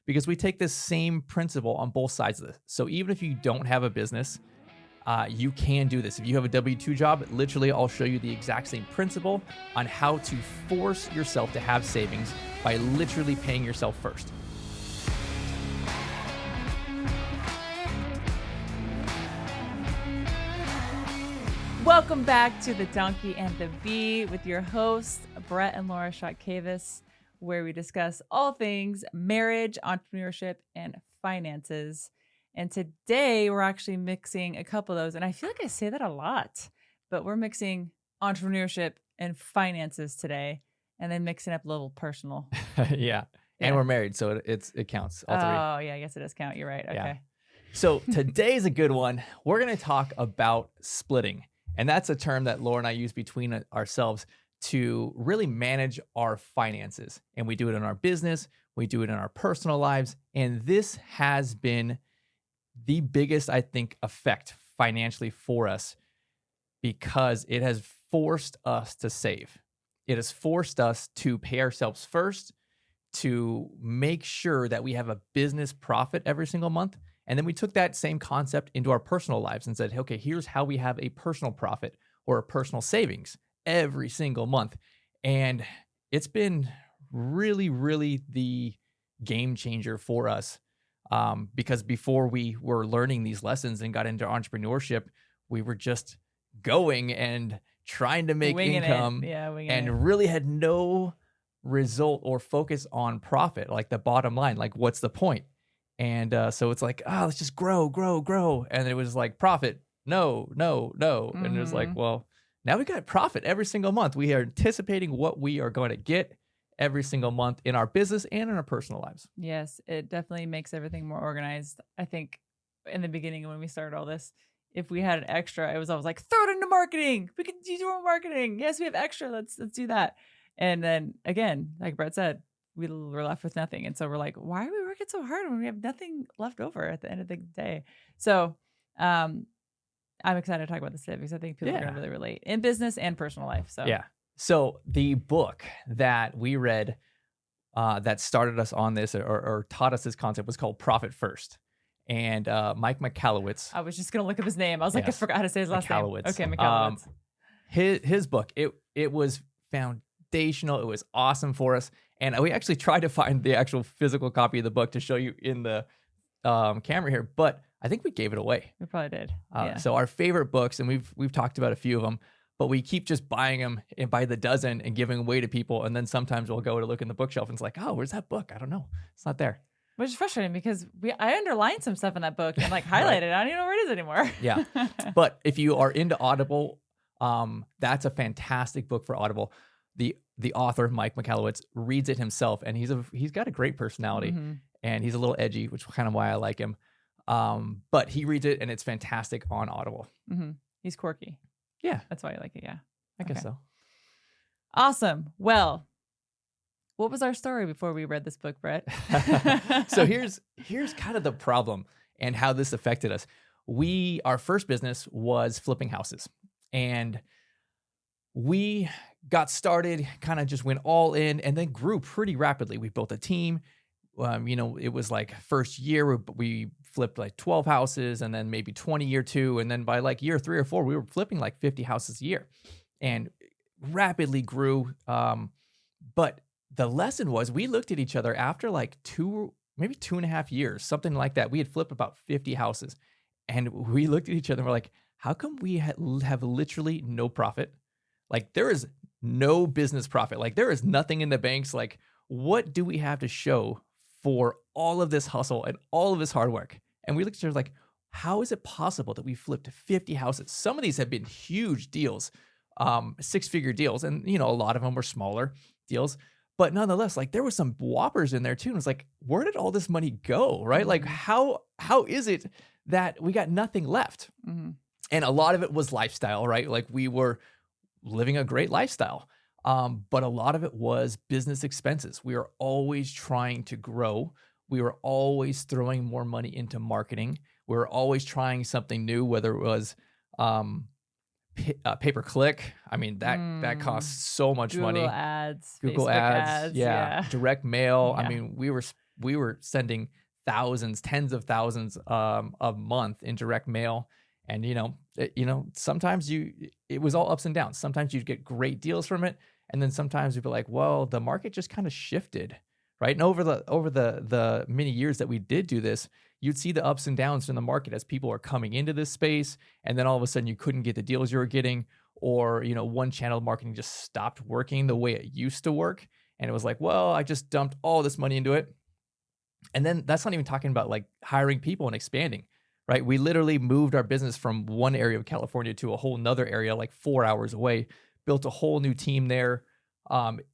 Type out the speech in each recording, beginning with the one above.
because we take this same principle on both sides of this. So even if you don't have a business, you can do this. If you have a W-2 job, literally I'll show you the exact same principle on how to force yourself to have savings by literally paying yourself first. Welcome back to The Donkey and the Bee with your hosts, Brett and Laura Chotkevys, where we discuss all things marriage, entrepreneurship, and finances. And today we're actually mixing a couple of those. And I feel like I say that a lot, but we're mixing entrepreneurship and finances today and then mixing up a little personal. Yeah. And we're married, so it counts. All three. Oh, yeah, I guess it does count. You're right. Okay. Yeah. So today's a good one. We're going to talk about splitting. And that's a term that Laura and I use between ourselves to really manage our finances. And we do it in our business, we do it in our personal lives. And this has been the biggest, I think, effect financially for us because it has forced us to save. It has forced us to pay ourselves first, to make sure that we have a business profit every single month. And then we took that same concept into our personal lives and said, okay, here's how we have a personal profit or a personal savings every single month. And it's been really, really the game changer for us. Because before we were learning these lessons and got into entrepreneurship, we were just going and trying to make income and really had no result or focus on profit, like the bottom line, like what's the point? And so it's like, let's just grow. And it was like profit. No. Mm-hmm. And it was like, well, now we got profit every single month. We are anticipating what we are going to get every single month in our business and in our personal lives. Yes, it definitely makes everything more organized. I think in the beginning when we started all this, if we had an extra, it was always like, throw it into marketing. We can do more marketing. Yes, we have extra. Let's do that. And then again, like Brett said, we were left with nothing. And so we're like, why are we working so hard when we have nothing left over at the end of the day? So I'm excited to talk about this today because I think people are going to really relate in business and personal life. So yeah. So the book that we read that started us on this or taught us this concept was called Profit First. And Mike Michalowicz. I was just going to look up his name. I was like, I forgot how to say his last name. Okay, Michalowicz. His book, it was foundational. It was awesome for us. And we actually tried to find the actual physical copy of the book to show you in the camera here, but I think we gave it away. We probably did. So our favorite books, and we've talked about a few of them, but we keep just buying them and by the dozen and giving away to people. And then sometimes we'll go to look in the bookshelf and it's like, oh, where's that book? I don't know. It's not there. Which is frustrating because I underlined some stuff in that book and like highlighted. I don't even know where it is anymore. Yeah. But if you are into Audible, that's a fantastic book for Audible. The author, Mike Michalowicz, reads it himself, and he's got a great personality, and he's a little edgy, which is kind of why I like him. But he reads it, and it's fantastic on Audible. Mm-hmm. He's quirky. Yeah. That's why I like it, yeah. I guess so. Awesome. Well, what was our story before we read this book, Brett? So here's kind of the problem and how this affected us. Our first business was flipping houses, and we got started, kind of just went all in and then grew pretty rapidly. We built a team. It was like first year we flipped like 12 houses and then maybe 20 year 2. And then by like year 3 or 4, we were flipping like 50 houses a year and rapidly grew. But the lesson was we looked at each other after like 2.5 years, something like that. We had flipped about 50 houses and we looked at each other and we're like, how come we have literally no profit? Like there is no business profit. Like there is nothing in the banks. Like what do we have to show for all of this hustle and all of this hard work? And we looked at each other like, how is it possible that we flipped 50 houses? Some of these have been huge deals, 6-figure deals. And, a lot of them were smaller deals. But nonetheless, like there was some whoppers in there too. And it was like, where did all this money go? Right? Mm-hmm. Like how is it that we got nothing left? Mm-hmm. And a lot of it was lifestyle, right? Like we were living a great lifestyle. But a lot of it was business expenses. We were always trying to grow. We were always throwing more money into marketing. We were always trying something new, whether it was pay-per-click. I mean, that costs so much money. Google ads, yeah. Direct mail. Yeah. I mean, we were we were sending thousands, tens of thousands a month in direct mail. And, sometimes it was all ups and downs. Sometimes you'd get great deals from it. And then sometimes you'd be like, well, the market just kind of shifted, right? And over the many years that we did do this, you'd see the ups and downs in the market as people are coming into this space. And then all of a sudden you couldn't get the deals you were getting, or, one channel of marketing just stopped working the way it used to work. And it was like, well, I just dumped all this money into it. And then that's not even talking about like hiring people and expanding, right? We literally moved our business from one area of California to a whole nother area, like 4 hours away, built a whole new team there,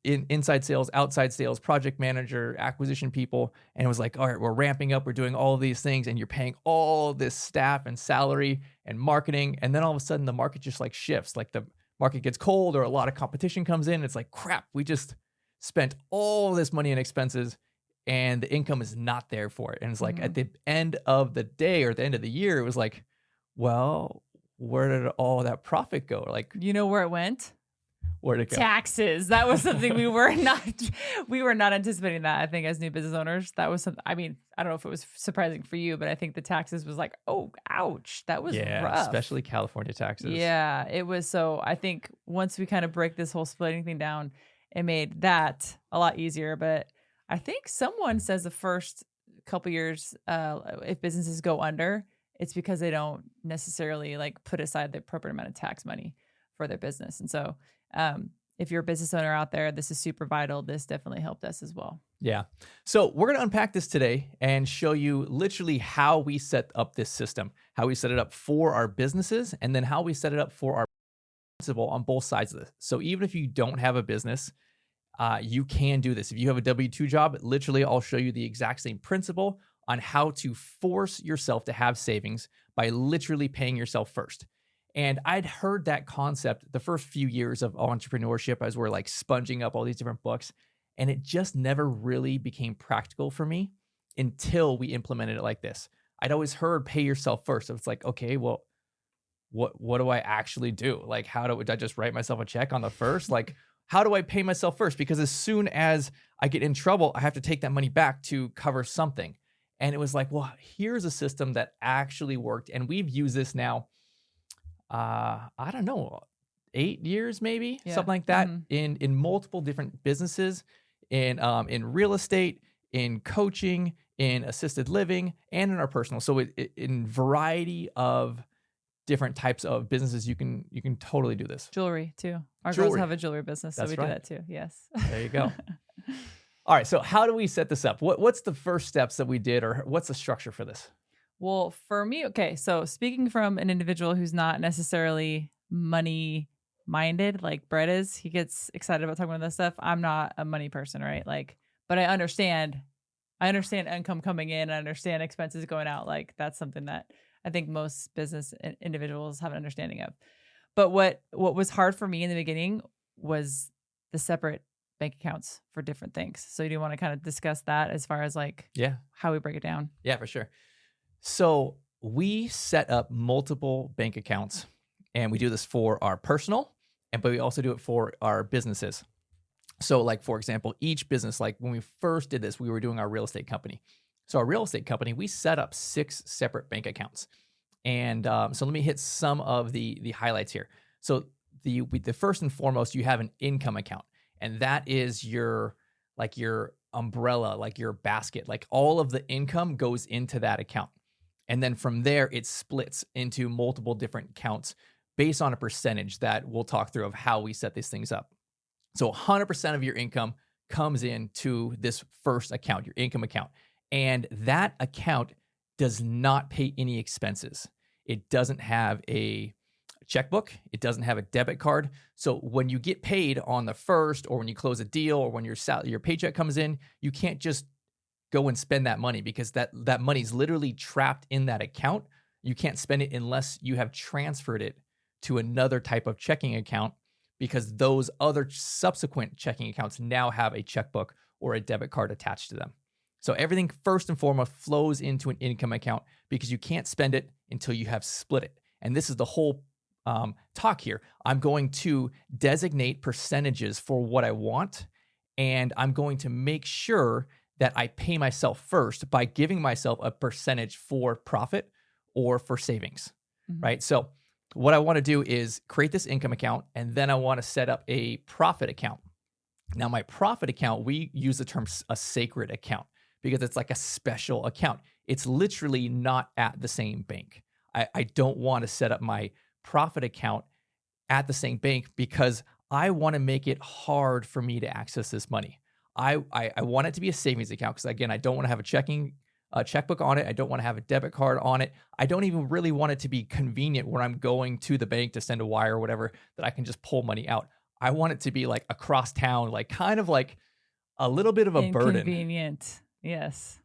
inside sales, outside sales, project manager, acquisition people. And it was like, all right, we're ramping up. We're doing all of these things, and you're paying all this staff and salary and marketing. And then all of a sudden the market just like shifts, like the market gets cold or a lot of competition comes in. It's like, crap, we just spent all this money in expenses and the income is not there for it. And it's like at the end of the day or at the end of the year, it was like, well, where did all that profit go? Like, where it went? Where'd it go? Taxes. That was something we were not anticipating that. I think as new business owners, that was something, I mean, I don't know if it was surprising for you, but I think the taxes was like, oh, ouch. That was rough. Especially California taxes. Yeah, it was. So I think once we kind of break this whole splitting thing down, it made that a lot easier. But I think someone says the first couple years, if businesses go under, it's because they don't necessarily like put aside the appropriate amount of tax money for their business. And so if you're a business owner out there, this is super vital. This definitely helped us as well. Yeah. So we're going to unpack this today and show you literally how we set up this system, how we set it up for our businesses, and then how we set it up for our principal on both sides of this. So even if you don't have a business, you can do this. If you have a W-2 job, literally I'll show you the exact same principle on how to force yourself to have savings by literally paying yourself first. And I'd heard that concept the first few years of entrepreneurship as we're like sponging up all these different books. And it just never really became practical for me until we implemented it like this. I'd always heard pay yourself first. So it's like, okay, well, what do I actually do? Like, do I just write myself a check on the first? Like, how do I pay myself first? Because as soon as I get in trouble, I have to take that money back to cover something. And it was like, well, here's a system that actually worked. And we've used this now, I don't know, 8 years, maybe something like that, in multiple different businesses, in real estate, in coaching, in assisted living, and in our personal. So in variety of different types of businesses, you can totally do this. Jewelry too. Our girls have a jewelry business, so we do that too. Yes. There you go. All right. So how do we set this up? What's the first steps that we did, or what's the structure for this? Well, for me, okay. So speaking from an individual who's not necessarily money minded, like Brett is, he gets excited about talking about this stuff. I'm not a money person, right? Like, but I understand income coming in. I understand expenses going out. Like that's something that I think most business individuals have an understanding of. But what was hard for me in the beginning was the separate bank accounts for different things. So do you want to kind of discuss that as far as like how we break it down? Yeah, for sure. So we set up multiple bank accounts, and we do this for our personal, but we also do it for our businesses. So like, for example, each business, like when we first did this, we were doing our real estate company. So our real estate company, we set up 6 separate bank accounts. And so let me hit some of the highlights here. So the first and foremost, you have an income account, and that is your umbrella, like your basket, like all of the income goes into that account. And then from there, it splits into multiple different accounts based on a percentage that we'll talk through of how we set these things up. So 100% of your income comes into this first account, your income account. And that account does not pay any expenses. It doesn't have a checkbook. It doesn't have a debit card. So when you get paid on the first, or when you close a deal, or when your paycheck comes in, you can't just go and spend that money, because that money's literally trapped in that account. You can't spend it unless you have transferred it to another type of checking account, because those other subsequent checking accounts now have a checkbook or a debit card attached to them. So everything first and foremost flows into an income account, because you can't spend it until you have split it. And this is the whole talk here. I'm going to designate percentages for what I want, and I'm going to make sure that I pay myself first by giving myself a percentage for profit or for savings, right? So what I want to do is create this income account, and then I want to set up a profit account. Now, my profit account, we use the term a sacred account because it's like a special account. It's literally not at the same bank. I don't want to set up my profit account at the same bank because I want to make it hard for me to access this money. I want it to be a savings account because, again, I don't want to have a checkbook on it. I don't want to have a debit card on it. I don't even really want it to be convenient when I'm going to the bank to send a wire or whatever that I can just pull money out. I want it to be like across town, like kind of like a little bit of a burden. Inconvenient. Yes.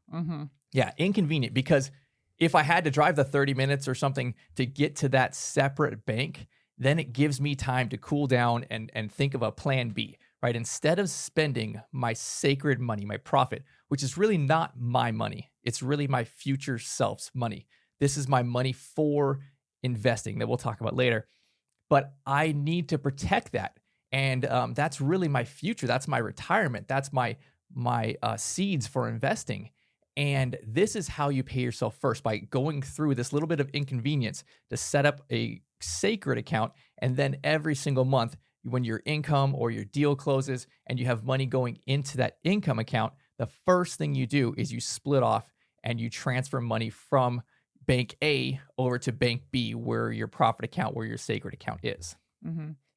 Yeah, inconvenient, because if I had to drive the 30 minutes or something to get to that separate bank, then it gives me time to cool down and think of a plan B, right? Instead of spending my sacred money, my profit, which is really not my money, it's really my future self's money. This is my money for investing that we'll talk about later. But I need to protect that. And that's really my future. That's my retirement. That's my seeds for investing. And this is how you pay yourself first, by going through this little bit of inconvenience to set up a sacred account. And then every single month, when your income or your deal closes and you have money going into that income account, the first thing you do is you split off and you transfer money from bank A over to bank B, where your profit account, where your sacred account is.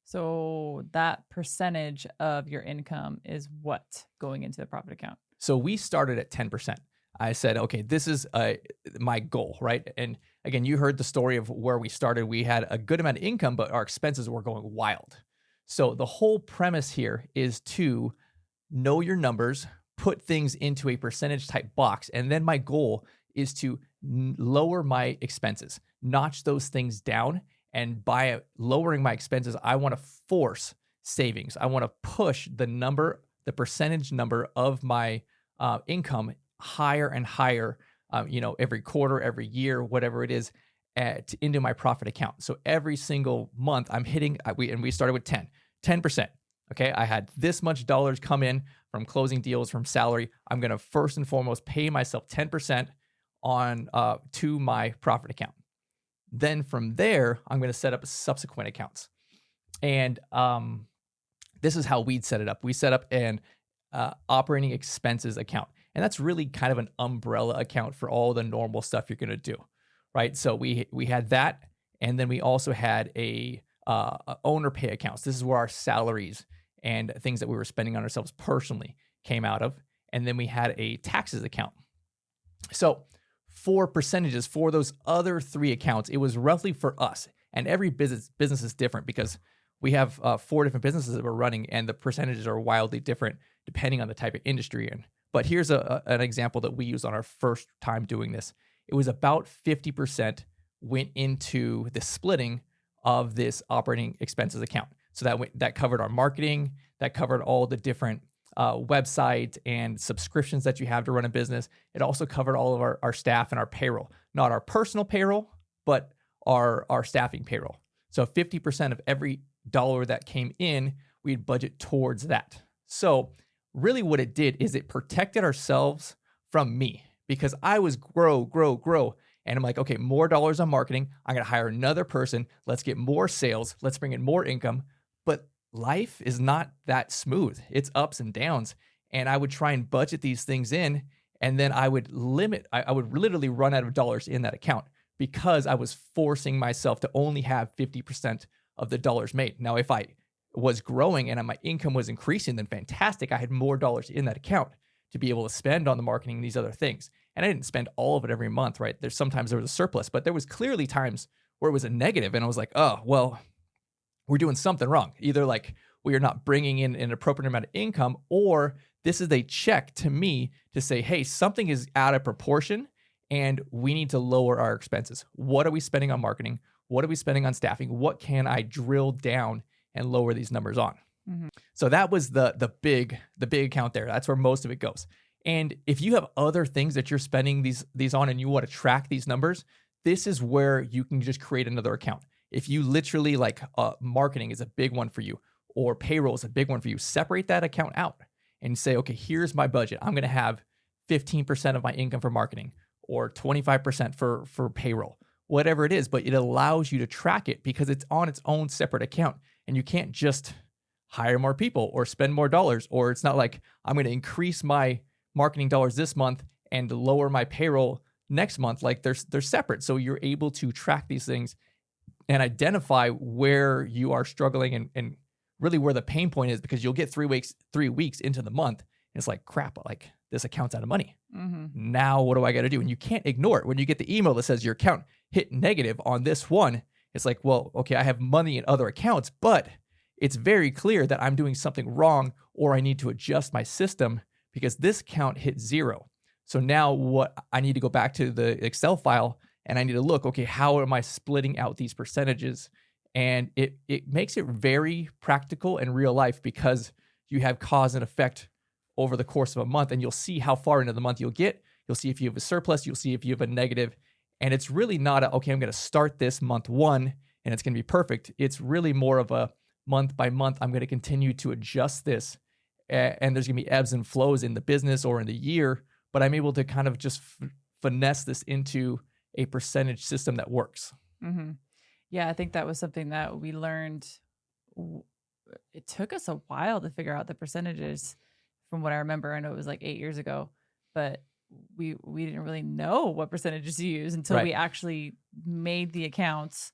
So that percentage of your income is what going into the profit account? So we started at 10%. I said, okay, this is my goal, right? And again, you heard the story of where we started. We had a good amount of income, but our expenses were going wild. So the whole premise here is to know your numbers, put things into a percentage type box. And then my goal is to lower my expenses, notch those things down. And by lowering my expenses, I want to force savings. I want to push the percentage number of my income higher and higher, every quarter, every year, whatever it is, into my profit account. So every single month I'm hitting, we started with 10%. Okay. I had this much dollars come in from closing deals, from salary. I'm going to first and foremost pay myself 10% to my profit account. Then from there, I'm going to set up subsequent accounts. And this is how we'd set it up. We set up an operating expenses account. And that's really kind of an umbrella account for all the normal stuff you're going to do, right? So we had that. And then we also had a owner pay accounts. This is where our salaries and things that we were spending on ourselves personally came out of. And then we had a taxes account. So for percentages for those other three accounts, it was roughly for us. And every business is different because we have 4 different businesses that we're running, and the percentages are wildly different depending on the type of industry you're in. But here's an example that we used on our first time doing this. It was about 50% went into the splitting of this operating expenses account. So that covered our marketing, that covered all the different websites and subscriptions that you have to run a business. It also covered all of our staff and our payroll, not our personal payroll, but our staffing payroll. So 50% of every dollar that came in, we'd budget towards that. So really what it did is it protected ourselves from me, because I was grow. And I'm like, okay, more dollars on marketing. I'm going to hire another person. Let's get more sales. Let's bring in more income. But life is not that smooth. It's ups and downs. And I would try and budget these things in, and then I would I would literally run out of dollars in that account because I was forcing myself to only have 50% of the dollars made. Now, if I was growing and my income was increasing, then fantastic. I had more dollars in that account to be able to spend on the marketing and these other things. And I didn't spend all of it every month, right? Sometimes there was a surplus, but there was clearly times where it was a negative. And I was like, oh, well, we're doing something wrong. Either like we are not bringing in an appropriate amount of income, or this is a check to me to say, hey, something is out of proportion and we need to lower our expenses. What are we spending on marketing? What are we spending on staffing? What can I drill down and lower these numbers on? Mm-hmm. So that was the big account there. That's where most of it goes. And if you have other things that you're spending these on and you want to track these numbers, this is where you can just create another account. If you literally like marketing is a big one for you, or payroll is a big one for you, separate that account out and say, okay, here's my budget. I'm going to have 15% of my income for marketing or 25% for payroll, whatever it is, but it allows you to track it because it's on its own separate account. And you can't just hire more people or spend more dollars, or it's not like I'm going to increase my marketing dollars this month and lower my payroll next month. Like they're separate. So you're able to track these things and identify where you are struggling and really where the pain point is, because you'll get 3 weeks into the month. And it's like, crap, like this account's out of money. Mm-hmm. Now what do I got to do? And you can't ignore it. When you get the email that says your account hit negative on this one, it's like, well, okay, I have money in other accounts, but it's very clear that I'm doing something wrong or I need to adjust my system because this account hit 0. So now what I need to go back to the Excel file and I need to look, okay, how am I splitting out these percentages? And it makes it very practical and real life because you have cause and effect over the course of a month, and you'll see how far into the month you'll get. You'll see if you have a surplus, you'll see if you have a negative. And it's really not okay, I'm going to start this month 1 and it's going to be perfect. It's really more of a month by month, I'm going to continue to adjust this. And there's going to be ebbs and flows in the business or in the year, but I'm able to kind of just finesse this into a percentage system that works. Mm-hmm. Yeah, I think that was something that we learned. It took us a while to figure out the percentages from what I remember. I know it was like 8 years ago, but we didn't really know what percentages to use until we actually made the accounts,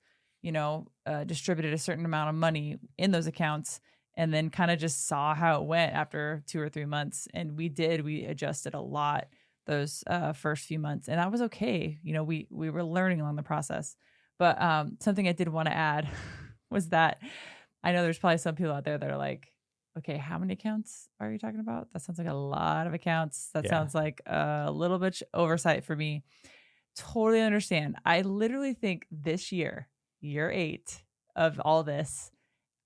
distributed a certain amount of money in those accounts, and then kind of just saw how it went after 2 or 3 months. And we adjusted a lot those first few months, and that was okay. We were learning along the process. But something I did want to add was that I know there's probably some people out there that are like, okay, how many accounts are you talking about? That sounds like a lot of accounts. That sounds like a little bit oversight for me. Totally understand. I literally think this year 8 of all this,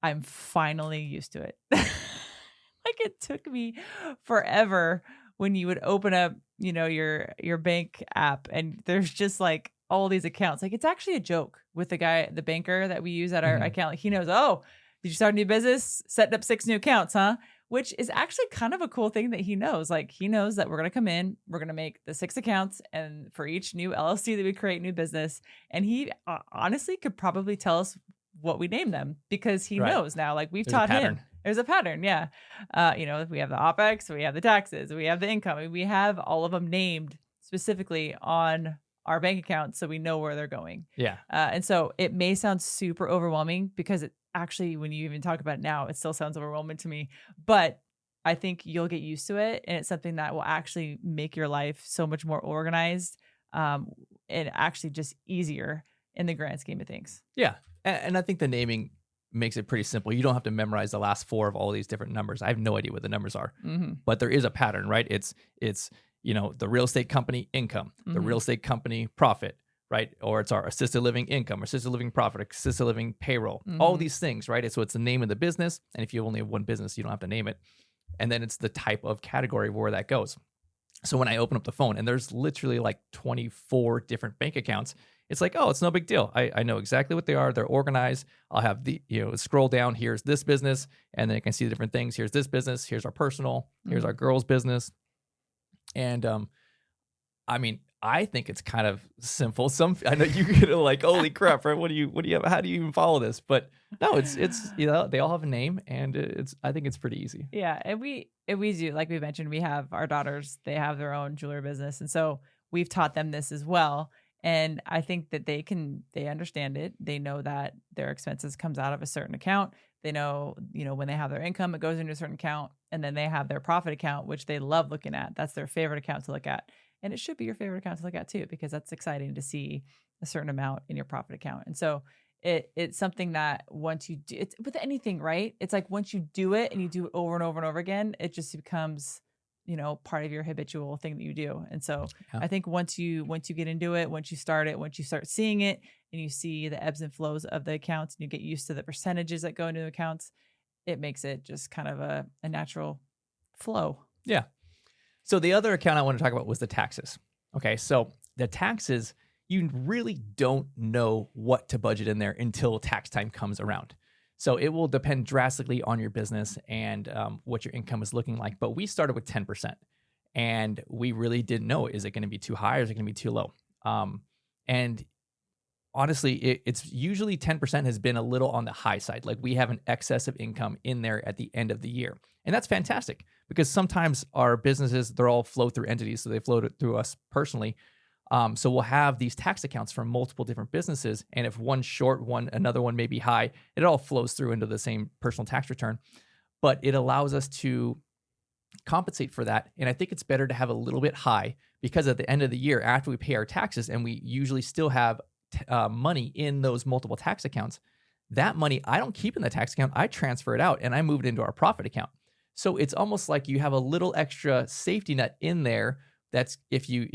I'm finally used to it. Like it took me forever when you would open up, your bank app and there's just like all these accounts. Like it's actually a joke with the banker that we use at our account. Like he knows, oh, did you start a new business? Setting up 6 new accounts, huh? Which is actually kind of a cool thing that he knows. Like he knows that we're going to come in, we're going to make the 6 accounts, and for each new LLC that we create, new business. And he honestly could probably tell us what we name them because he knows now. Like we've taught him. There's a pattern. Yeah. We have the OpEx, we have the taxes, we have the income. We have all of them named specifically on our bank account so we know where they're going. Yeah. And so it may sound super overwhelming because it actually, when you even talk about it now, it still sounds overwhelming to me, but I think you'll get used to it. And it's something that will actually make your life so much more organized and actually just easier in the grand scheme of things. Yeah. And I think the naming makes it pretty simple. You don't have to memorize the last 4 of all these different numbers. I have no idea what the numbers are, but there is a pattern, right? It's the real estate company income, the real estate company profit, right? Or it's our assisted living income, assisted living profit, assisted living payroll, all these things, right? So it's the name of the business. And if you only have one business, you don't have to name it. And then it's the type of category where that goes. So when I open up the phone and there's literally like 24 different bank accounts, it's like, oh, it's no big deal. I know exactly what they are. They're organized. I'll have scroll down. Here's this business. And then I can see the different things. Here's this business. Here's our personal. Here's our girls' business. And I think it's kind of simple. I know you get like, holy crap, right? What do you have? How do you even follow this? But no, it's they all have a name, and I think it's pretty easy. Yeah, and we do, like we mentioned, we have our daughters. They have their own jewelry business, and so we've taught them this as well. And I think that they understand it. They know that their expenses comes out of a certain account. They know, when they have their income, it goes into a certain account, and then they have their profit account, which they love looking at. That's their favorite account to look at. And it should be your favorite account to look at too, because that's exciting to see a certain amount in your profit account. And so it's something that once you do, it's with anything, right? It's like once you do it and you do it over and over and over again, it just becomes, part of your habitual thing that you do. And so I think once you get into it, once you start seeing it and you see the ebbs and flows of the accounts and you get used to the percentages that go into the accounts, it makes it just kind of a natural flow. Yeah. So the other account I want to talk about was the taxes. Okay. So the taxes, you really don't know what to budget in there until tax time comes around. So it will depend drastically on your business and what your income is looking like. But we started with 10%. And we really didn't know, is it going to be too high or is it going to be too low? And honestly, it's usually 10% has been a little on the high side. Like we have an excess of income in there at the end of the year. And that's fantastic because sometimes our businesses, they're all flow through entities. So they flow through us personally. So we'll have these tax accounts from multiple different businesses. And if one's short, another one may be high, it all flows through into the same personal tax return. But it allows us to compensate for that. And I think it's better to have a little bit high because at the end of the year, after we pay our taxes, and we usually still have money in those multiple tax accounts, that money I don't keep in the tax account. I transfer it out and I move it into our profit account. So it's almost like you have a little extra safety net in there. That's if you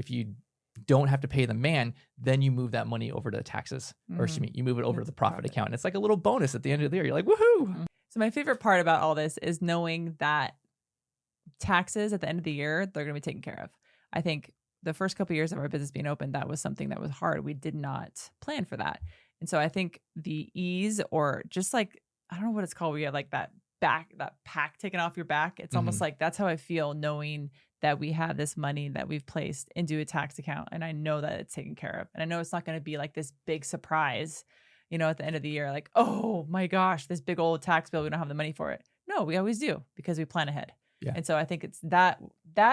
don't have to pay the man, then you move that money over to the taxes, or excuse me, you move it over to the profit account. And it's like a little bonus at the end of the year. You're like, woohoo. So my favorite part about all this is knowing that taxes at the end of the year, they're going to be taken care of. I think the first couple of years of our business being open, that was something that was hard. We did not plan for that. And so I think the ease, or just like, I don't know what it's called, where you have like that pack taken off your back. It's almost like that's how I feel, knowing that we have this money that we've placed into a tax account, and I know that it's taken care of. And I know it's not going to be like this big surprise, at the end of the year, like, oh my gosh, this big old tax bill, we don't have the money for it. No, we always do, because we plan ahead. Yeah. And so I think it's that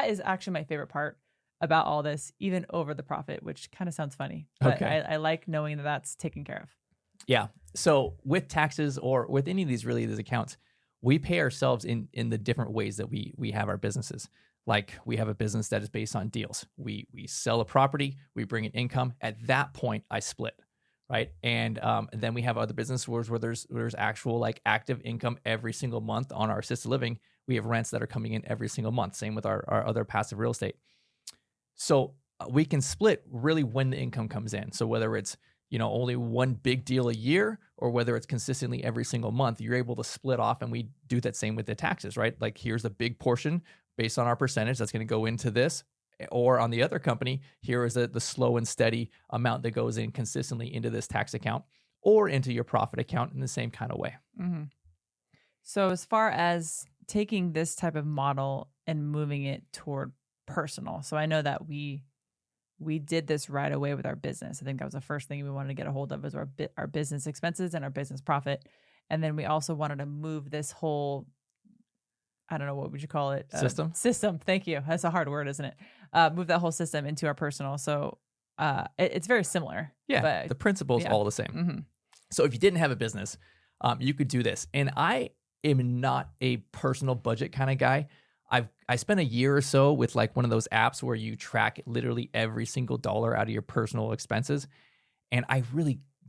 is actually my favorite part about all this, even over the profit, which kind of sounds funny, but okay. I like knowing that that's taken care of. Yeah. So with taxes, or with any of these accounts, we pay ourselves in the different ways that we have our businesses. Like we have a business that is based on deals. We sell a property, we bring in income. At that point, I split, right? And then we have other businesses where there's actual like active income every single month on our assisted living. We have rents that are coming in every single month. Same with our other passive real estate. So we can split really when the income comes in. So whether it's only one big deal a year, or whether it's consistently every single month, you're able to split off. And we do that same with the taxes, right? Like here's a big portion based on our percentage that's going to go into this, or on the other company, here is the slow and steady amount that goes in consistently into this tax account or into your profit account in the same kind of way. Mm-hmm. So as far as taking this type of model and moving it toward personal, so I know that we did this right away with our business. I think that was the first thing we wanted to get a hold of, was our business expenses and our business profit. And then we also wanted to move this whole, I don't know, what would you call it? System. Thank you. That's a hard word, isn't it? Move that whole system into our personal. So it's very similar. Yeah. But the principle is all the same. Mm-hmm. So if you didn't have a business, you could do this. And I am not a personal budget kind of guy. I spent a year or so with like one of those apps where you track literally every single dollar out of your personal expenses. And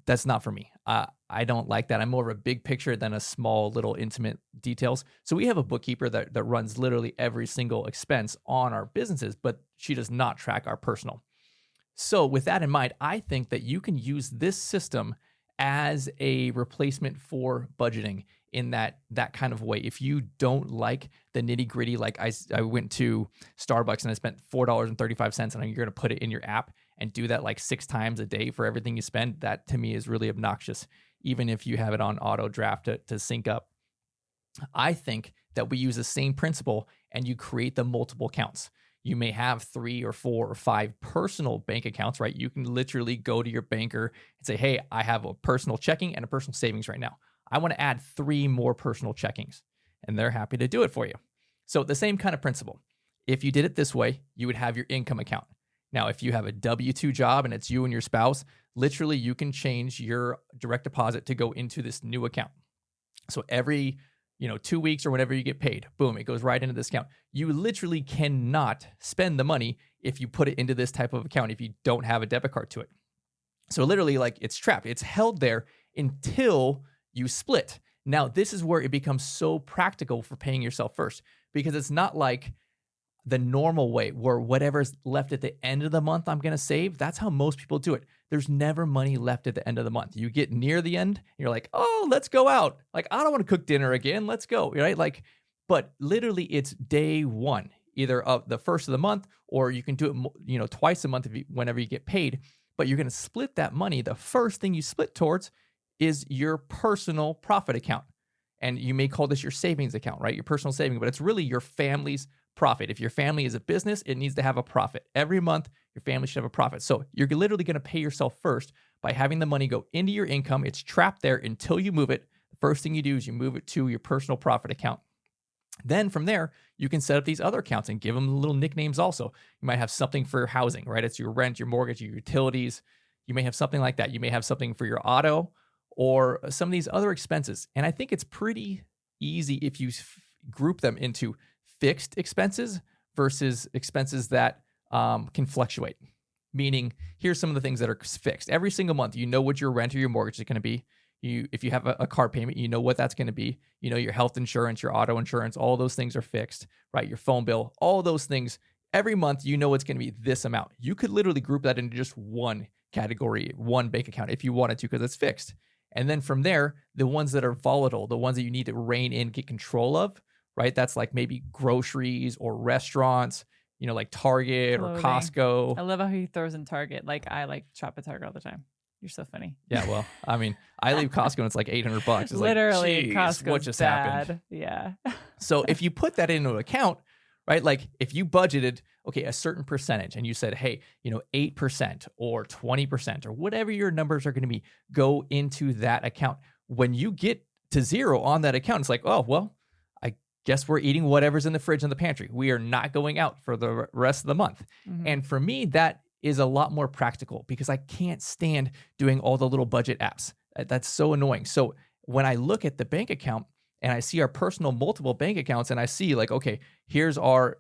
that's not for me. I don't like that. I'm more of a big picture than a small little intimate details. So we have a bookkeeper that runs literally every single expense on our businesses, but she does not track our personal. So with that in mind, I think that you can use this system as a replacement for budgeting in that kind of way. If you don't like the nitty gritty, like I went to Starbucks and I spent $4.35, and you're going to put it in your app and do that like 6 times a day for everything you spend, that to me is really obnoxious, even if you have it on auto draft to sync up. I think that we use the same principle, and you create the multiple accounts. You may have 3 or 4 or 5 personal bank accounts, right? You can literally go to your banker and say, hey, I have a personal checking and a personal savings right now. I want to add 3 more personal checkings, and they're happy to do it for you. So the same kind of principle. If you did it this way, you would have your income account. Now, if you have a W-2 job and it's you and your spouse, literally you can change your direct deposit to go into this new account. So every 2 weeks or whenever you get paid, boom, it goes right into this account. You literally cannot spend the money if you put it into this type of account if you don't have a debit card to it. So literally, like, it's trapped. It's held there until you split. Now, this is where it becomes so practical for paying yourself first, because it's not like the normal way where whatever's left at the end of the month I'm going to save. That's how most people do it. There's never money left at the end of the month. You get near the end, and you're like, oh, let's go out. Like, I don't want to cook dinner again. Let's go, right? Like, but literally it's day one, either of the first of the month, or you can do it, twice a month whenever you get paid. But you're going to split that money. The first thing you split towards is your personal profit account. And you may call this your savings account, right? Your personal saving, but it's really your family's profit. If your family is a business, it needs to have a profit. Every month, your family should have a profit. So you're literally going to pay yourself first by having the money go into your income. It's trapped there until you move it. The first thing you do is you move it to your personal profit account. Then from there, you can set up these other accounts and give them little nicknames also. You might have something for housing, right? It's your rent, your mortgage, your utilities. You may have something like that. You may have something for your auto or some of these other expenses. And I think it's pretty easy if you group them into fixed expenses versus expenses that can fluctuate. Meaning, here's some of the things that are fixed. Every single month, you know what your rent or your mortgage is going to be. If you have a car payment, you know what that's going to be. You know your health insurance, your auto insurance, all those things are fixed, right? Your phone bill, all those things. Every month, you know it's going to be this amount. You could literally group that into just one category, one bank account if you wanted to, because it's fixed. And then from there, the ones that are volatile, the ones that you need to rein in, get control of, right? That's like maybe groceries or restaurants, like Target or Costco. I love how he throws in Target. Like I shop at Target all the time. You're so funny. Yeah, well, I mean, I leave Costco and it's like $800. It's literally, like, Costco's what just bad. happened? Yeah. So if you put that into an account, right? Like if you budgeted, okay, a certain percentage and you said, hey, 8% or 20% or whatever your numbers are going to be, go into that account. When you get to zero on that account, it's like, oh, well, I guess we're eating whatever's in the fridge and the pantry. We are not going out for the rest of the month. Mm-hmm. And for me, that is a lot more practical because I can't stand doing all the little budget apps. That's so annoying. So when I look at the bank account and I see our personal multiple bank accounts and I see like, okay, here's our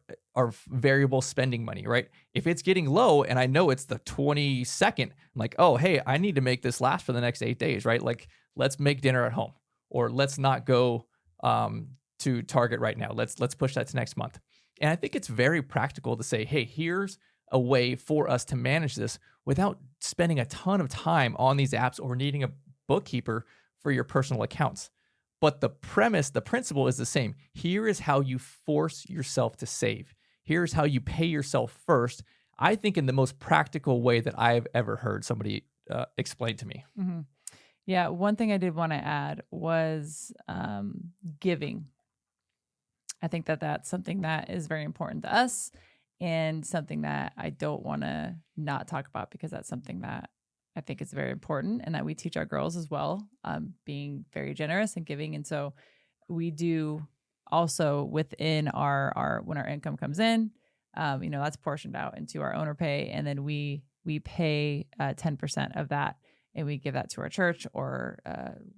variable spending money, right? If it's getting low and I know it's the 22nd, I'm like, oh, hey, I need to make this last for the next 8 days, right? Like, let's make dinner at home or let's not go to Target right now. Let's push that to next month. And I think it's very practical to say, hey, here's a way for us to manage this without spending a ton of time on these apps or needing a bookkeeper for your personal accounts. But the principle is the same. Here is how you force yourself to save. Here's how you pay yourself first. I think in the most practical way that I've ever heard somebody explain to me. Mm-hmm. Yeah, one thing I did want to add was giving. I think that that's something that is very important to us. And something that I don't want to not talk about because that's something that I think is very important and that we teach our girls as well, being very generous and giving. And so we do also within our when our income comes in, that's portioned out into our owner pay. And then we pay 10% of that and we give that to our church or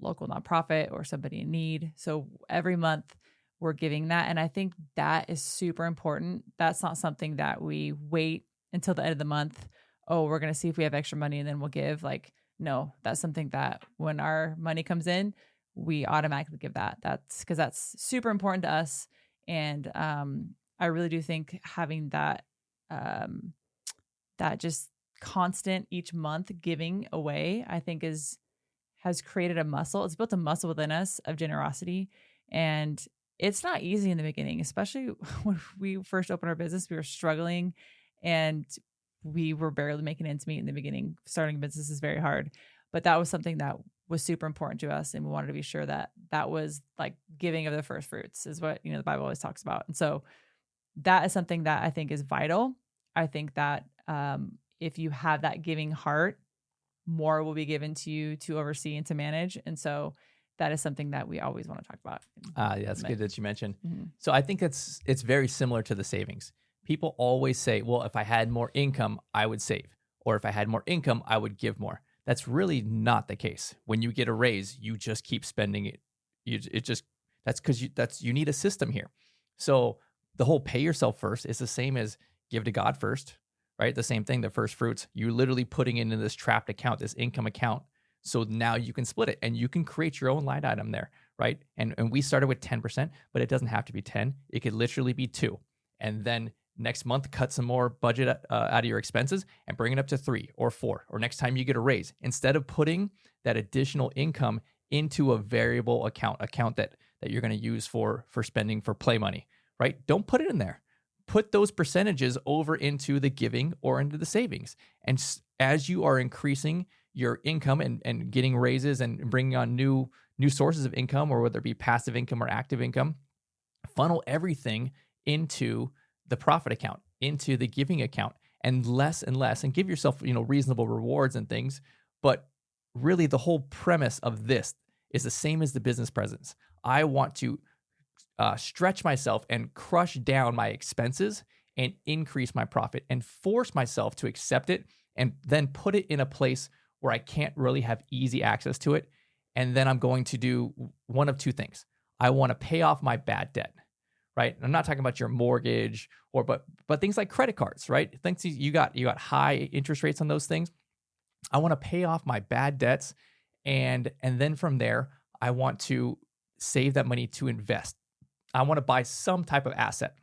local nonprofit or somebody in need. So every month, we're giving that. And I think that is super important. That's not something that we wait until the end of the month. Oh, we're going to see if we have extra money and then we'll give. Like, no, that's something that when our money comes in, we automatically give that. That's because that's super important to us. And I really do think having that, that just constant each month giving away, I think has created a muscle. It's built a muscle within us of generosity. And it's not easy in the beginning, especially when we first opened our business. We were struggling and we were barely making ends meet in the beginning. Starting a business is very hard, but that was something that was super important to us. And we wanted to be sure that that was like giving of the first fruits is what, the Bible always talks about. And so that is something that I think is vital. I think that if you have that giving heart, more will be given to you to oversee and to manage. And so that is something that we always want to talk about. Yeah, that's good that you mentioned. Mm-hmm. So I think it's very similar to the savings. People always say, well, if I had more income, I would save. Or if I had more income, I would give more. That's really not the case. When you get a raise, you just keep spending it. That's because you need a system here. So the whole pay yourself first is the same as give to God first, right? The same thing, the first fruits. You're literally putting into this trapped account, this income account. So now you can split it and you can create your own line item there, right? And we started with 10%, but it doesn't have to be 10. It could literally be 2. And then next month, cut some more budget out of your expenses and bring it up to 3 or 4. Or next time you get a raise, instead of putting that additional income into a variable account that you're going to use for spending for play money, right? Don't put it in there. Put those percentages over into the giving or into the savings. And as you are increasing your income and getting raises and bringing on new sources of income, or whether it be passive income or active income, funnel everything into the profit account into the giving account and less, and give yourself, reasonable rewards and things. But really the whole premise of this is the same as the business presence. I want to stretch myself and crush down my expenses and increase my profit and force myself to accept it and then put it in a place where I can't really have easy access to it. And then I'm going to do one of two things. I want to pay off my bad debt, right? I'm not talking about your mortgage but things like credit cards, right? Things you got high interest rates on those things. I want to pay off my bad debts, and then from there, I want to save that money to invest. I want to buy some type of asset.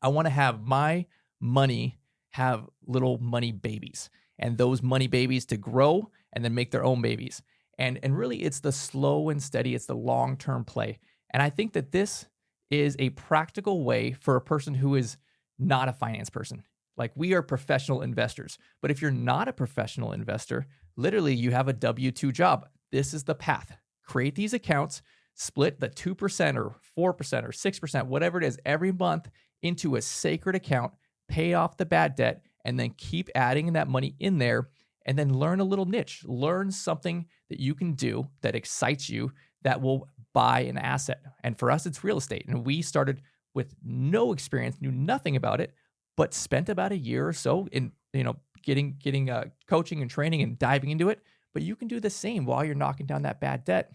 I want to have my money have little money babies, and those money babies to grow and then make their own babies. And really, it's the slow and steady, it's the long-term play. And I think that this is a practical way for a person who is not a finance person. Like, we are professional investors. But if you're not a professional investor, literally you have a W-2 job. This is the path. Create these accounts, split the 2% or 4% or 6%, whatever it is, every month into a sacred account, pay off the bad debt, and then keep adding that money in there, and then learn a little niche. Learn something that you can do that excites you, that will buy an asset. And for us, it's real estate. And we started with no experience, knew nothing about it, but spent about a year or so in getting coaching and training and diving into it. But you can do the same while you're knocking down that bad debt.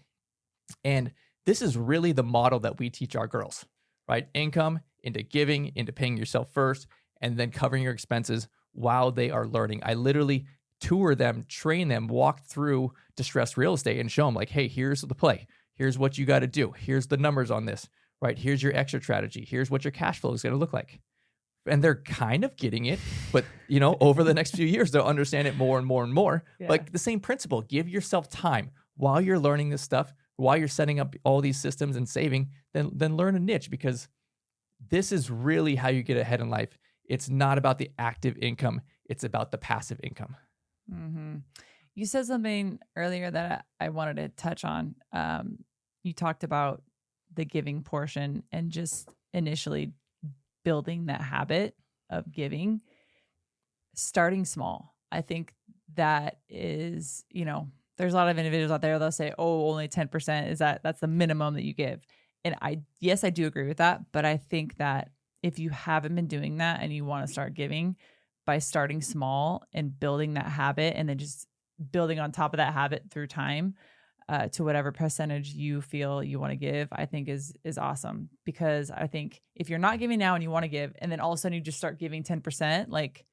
And this is really the model that we teach our girls, right? Income into giving, into paying yourself first, and then covering your expenses while they are learning. I literally tour them, train them, walk through distressed real estate and show them, like, hey, here's the play. Here's what you got to do. Here's the numbers on this, right? Here's your exit strategy. Here's what your cash flow is going to look like. And they're kind of getting it, but over the next few years, they'll understand it more and more and more. Yeah. Like the same principle, give yourself time while you're learning this stuff, while you're setting up all these systems and saving, then learn a niche, because this is really how you get ahead in life. It's not about the active income. It's about the passive income. Mm-hmm. You said something earlier that I wanted to touch on. You talked about the giving portion and just initially building that habit of giving, starting small. I think that is, there's a lot of individuals out there, they'll say, oh, only 10% that's the minimum that you give. And I do agree with that. But I think that if you haven't been doing that and you want to start giving, by starting small and building that habit and then just building on top of that habit through time, to whatever percentage you feel you want to give, I think is awesome. Because I think if you're not giving now and you want to give, and then all of a sudden you just start giving 10%, like,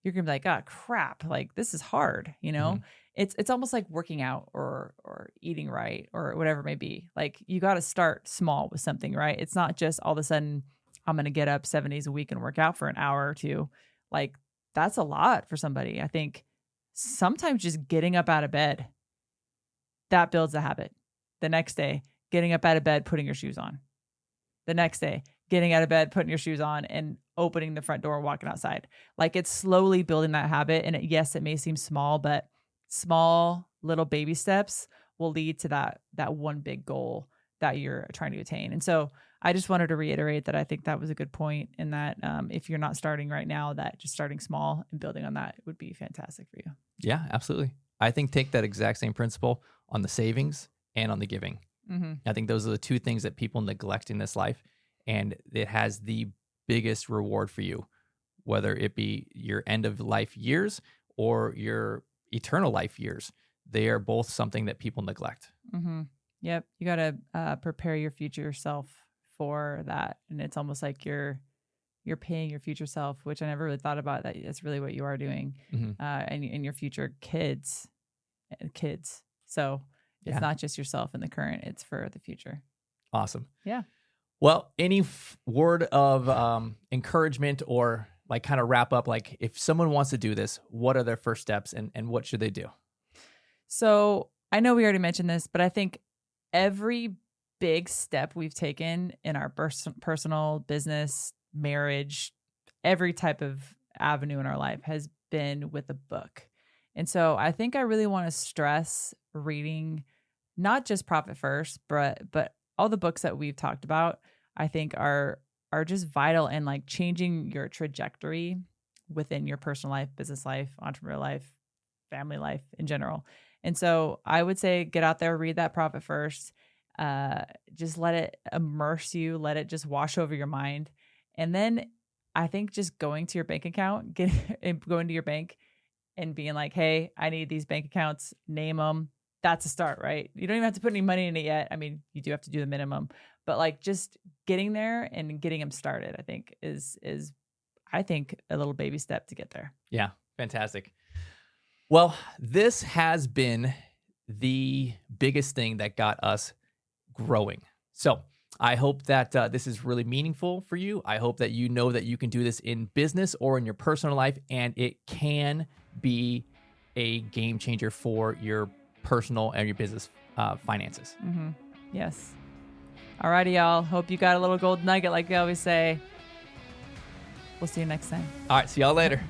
you're gonna be like, oh crap, like this is hard, Mm-hmm. It's almost like working out or eating right or whatever it may be. Like, you got to start small with something, right? It's not just all of a sudden I'm gonna get up 7 days a week and work out for an hour or two. Like, that's a lot for somebody. I think sometimes just getting up out of bed, that builds a habit. The next day, getting up out of bed, putting your shoes on. The next day, getting out of bed, putting your shoes on, and opening the front door and walking outside. Like, it's slowly building that habit. And yes, it may seem small, but small little baby steps will lead to that one big goal that you're trying to attain. And so I just wanted to reiterate that I think that was a good point, and that if you're not starting right now, that just starting small and building on that would be fantastic for you. Yeah, absolutely. I think take that exact same principle on the savings and on the giving. Mm-hmm. I think those are the two things that people neglect in this life, and it has the biggest reward for you, whether it be your end of life years or your eternal life years. They are both something that people neglect. Mm-hmm. Yep. You got to prepare your future self for that. And it's almost like you're paying your future self, which I never really thought about. That's really what you are doing. Mm-hmm. And your future kids. So it's not just yourself in the current, it's for the future. Awesome. Yeah. Well, any word of encouragement or like kind of wrap up, like if someone wants to do this, what are their first steps and what should they do? So I know we already mentioned this, but I think every big step we've taken in our personal, business, marriage, every type of avenue in our life has been with a book. And so I think I really want to stress reading not just Profit First, but all the books that we've talked about, I think are are just vital in like changing your trajectory within your personal life, business life, entrepreneurial life, family life in general. And so I would say get out there, read that Profit First. Just let it immerse you, let it just wash over your mind. And then I think just going to your bank account, going to your bank and being like, hey, I need these bank accounts, name them. That's a start, right? You don't even have to put any money in it yet. I mean, you do have to do the minimum, but like just getting there and getting them started, I think is I think a little baby step to get there. Yeah, fantastic. Well, this has been the biggest thing that got us growing. So I hope that this is really meaningful for you. I hope that you know that you can do this in business or in your personal life, and it can be a game changer for your personal and your business finances. Mm-hmm. Yes. All righty, y'all. Hope you got a little gold nugget like we always say. We'll see you next time. All right. See y'all later.